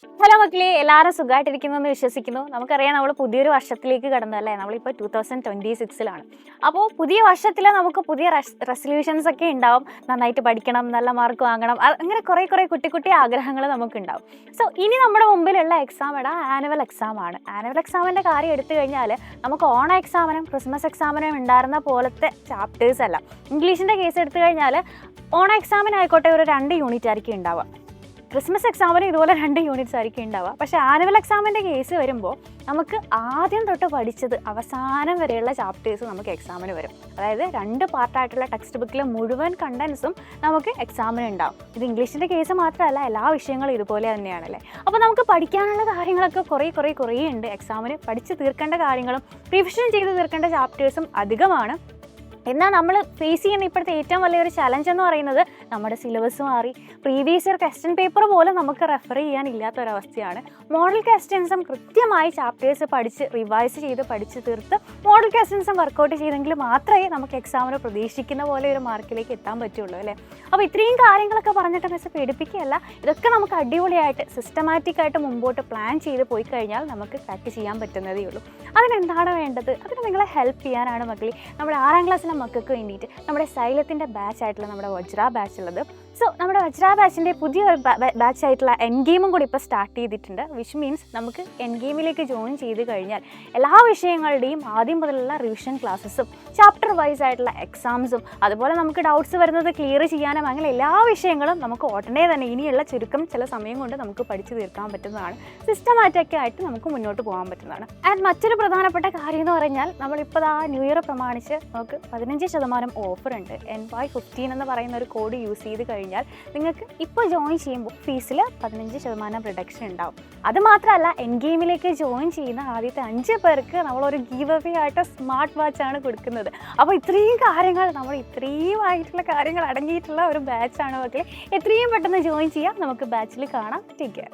Hello മക്കളെ, എല്ലാവരും സുഖമായിട്ടിരിക്കുന്നു എന്ന് വിശ്വസിക്കുന്നു. നമുക്കറിയാം നമ്മൾ പുതിയൊരു വർഷത്തിലേക്ക് കടന്നല്ലേ. നമ്മളിപ്പോൾ 2026-ലാണ്. അപ്പോൾ പുതിയ വർഷത്തിൽ നമുക്ക് പുതിയ റെസൊല്യൂഷൻസ് ഒക്കെ ഉണ്ടാവും. നന്നായിട്ട് പഠിക്കണം, നല്ല മാർക്ക് വാങ്ങണം, അങ്ങനെ കുറേ കുട്ടി കുട്ടി ആഗ്രഹങ്ങൾ നമുക്കുണ്ടാവും. സോ ഇനി നമ്മുടെ മുമ്പിലുള്ള എക്സാം ആനുവൽ എക്സാം ആണ്. ആനുവൽ എക്സാമിൻ്റെ കാര്യം എടുത്തു കഴിഞ്ഞാൽ നമുക്ക് ഓണ എക്സാമിനും ക്രിസ്മസ് എക്സാമിനും ഉണ്ടായിരുന്ന പോലത്തെ ചാപ്റ്റേഴ്സ് അല്ല. ഇംഗ്ലീഷിൻ്റെ കേസ് എടുത്തു കഴിഞ്ഞാൽ ഓണ എക്സാമിനായിക്കോട്ടെ ഒരു 2 യൂണിറ്റ് ആയിരിക്കും ഉണ്ടാവുക. ക്രിസ്മസ് എക്സാമിന് ഇതുപോലെ 2 യൂണിറ്റ്സ് ആയിരിക്കും ഉണ്ടാവുക. പക്ഷേ ആനുവൽ എക്സാമിൻ്റെ കേസ് വരുമ്പോൾ നമുക്ക് ആദ്യം തൊട്ട് പഠിച്ചത് അവസാനം വരെയുള്ള ചാപ്റ്റേഴ്സ് നമുക്ക് എക്സാമിന് വരും. അതായത് 2 പാർട്ടായിട്ടുള്ള ടെക്സ്റ്റ് ബുക്കിലെ മുഴുവൻ കണ്ടൻസും നമുക്ക് എക്സാമിന് ഉണ്ടാവും. ഇത് ഇംഗ്ലീഷിൻ്റെ കേസ് മാത്രമല്ല, എല്ലാ വിഷയങ്ങളും ഇതുപോലെ തന്നെയാണല്ലേ. അപ്പോൾ നമുക്ക് പഠിക്കാനുള്ള കാര്യങ്ങളൊക്കെ കുറേ ഉണ്ട്. എക്സാമിന് പഠിച്ച് തീർക്കേണ്ട കാര്യങ്ങളും റിവിഷൻ ചെയ്ത് തീർക്കേണ്ട ചാപ്റ്റേഴ്സും അധികമാണ്. എന്നാൽ നമ്മൾ ഫേസ് ചെയ്യുന്ന ഇപ്പോഴത്തെ ഏറ്റവും വലിയൊരു ചലഞ്ച് എന്ന് പറയുന്നത് നമ്മുടെ സിലബസ് മാറി. പ്രീവിയസ് ഇയർ ക്വസ്റ്റ്യൻ പേപ്പർ പോലും നമുക്ക് റെഫർ ചെയ്യാനില്ലാത്തൊരവസ്ഥയാണ്. മോഡൽ ക്വസ്റ്റ്യൻസും കൃത്യമായി ചാപ്റ്റേഴ്സ് പഠിച്ച് റിവൈസ് ചെയ്ത് പഠിച്ച് തീർത്ത് മോഡൽ ക്വസ്റ്റ്യൻസും വർക്കൗട്ട് ചെയ്തെങ്കിൽ മാത്രമേ നമുക്ക് എക്സാമിന് പ്രതീക്ഷിക്കുന്ന പോലെ ഒരു മാർക്കിലേക്ക് എത്താൻ പറ്റുള്ളൂ അല്ലേ. അപ്പോൾ ഇത്രയും കാര്യങ്ങളൊക്കെ പറഞ്ഞിട്ട് മിസ് പേടിപ്പിക്കുകയല്ല. ഇതൊക്കെ നമുക്ക് അടിപൊളിയായിട്ട് സിസ്റ്റമാറ്റിക്കായിട്ട് മുമ്പോട്ട് പ്ലാൻ ചെയ്ത് പോയി കഴിഞ്ഞാൽ നമുക്ക് ക്രാക്ക് ചെയ്യാൻ പറ്റുന്നതേ ഉള്ളൂ. അതിനെന്താണ് വേണ്ടത്? അതിന് നിങ്ങളെ ഹെൽപ്പ് ചെയ്യാനാണ് മക്കളെ നമ്മുടെ 6ാം ക്ലാസ്സിലെ മക്കൾക്ക് വേണ്ടിയിട്ട് നമ്മുടെ സൈലത്തിൻ്റെ ബാച്ചായിട്ടുള്ള നമ്മുടെ വജ്ര ബാച്ച് ഉള്ളത്. സോ നമ്മുടെ വജ്ര ബാച്ചിൻ്റെ പുതിയൊരു ബാച്ചായിട്ടുള്ള എൻ ഗെയിമും കൂടി ഇപ്പോൾ സ്റ്റാർട്ട് ചെയ്തിട്ടുണ്ട്. വിച്ച് മീൻസ് നമുക്ക് എൻ ഗെയിമിലേക്ക് ജോയിൻ ചെയ്ത് കഴിഞ്ഞാൽ എല്ലാ വിഷയങ്ങളുടെയും ആദ്യം മുതലുള്ള റിവിഷൻ ക്ലാസ്സസും ചാപ്റ്റർ വൈസ് ആയിട്ടുള്ള എക്സാംസും അതുപോലെ നമുക്ക് ഡൗട്ട്സ് വരുന്നത് ക്ലിയർ ചെയ്യാനും അങ്ങനെ എല്ലാ വിഷയങ്ങളും നമുക്ക് ഉടനെ തന്നെ ഇനിയുള്ള ചുരുക്കം ചില സമയം കൊണ്ട് നമുക്ക് പഠിച്ചു തീർക്കാൻ പറ്റുന്നതാണ്. സിസ്റ്റമാറ്റിക്കായിട്ട് നമുക്ക് മുന്നോട്ട് പോകാൻ പറ്റുന്നതാണ്. ആൻഡ് മറ്റൊരു പ്രധാനപ്പെട്ട കാര്യം എന്ന് പറഞ്ഞാൽ നമ്മളിപ്പോൾ ന്യൂ ഇയർ പ്രമാണിച്ച് നമുക്ക് 15% ഓഫർ ഉണ്ട്. NY15 എന്ന് പറയുന്ന ഒരു കോഡ് യൂസ് ചെയ്ത് കഴിഞ്ഞാൽ നിങ്ങൾക്ക് ഇപ്പോൾ ജോയിൻ ചെയ്യുമ്പോൾ ഫീസിൽ 15% റിഡക്ഷൻ ഉണ്ടാവും. അതുമാത്രമല്ല, എൻ ഗെയിമിലേക്ക് ജോയിൻ ചെയ്യുന്ന ആദ്യത്തെ 5 പേർക്ക് നമ്മളൊരു ഗീവ് അവേ ആയിട്ട് സ്മാർട്ട് വാച്ചാണ് കൊടുക്കുന്നത്. അപ്പോൾ ഇത്രയും കാര്യങ്ങൾ ഇത്രയുമായിട്ടുള്ള കാര്യങ്ങൾ അടങ്ങിയിട്ടുള്ള ഒരു ബാച്ചാണ് മക്കളെ. എത്രയും പെട്ടെന്ന് ജോയിൻ ചെയ്യാം. നമുക്ക് ബാച്ചിൽ കാണാം. Take care.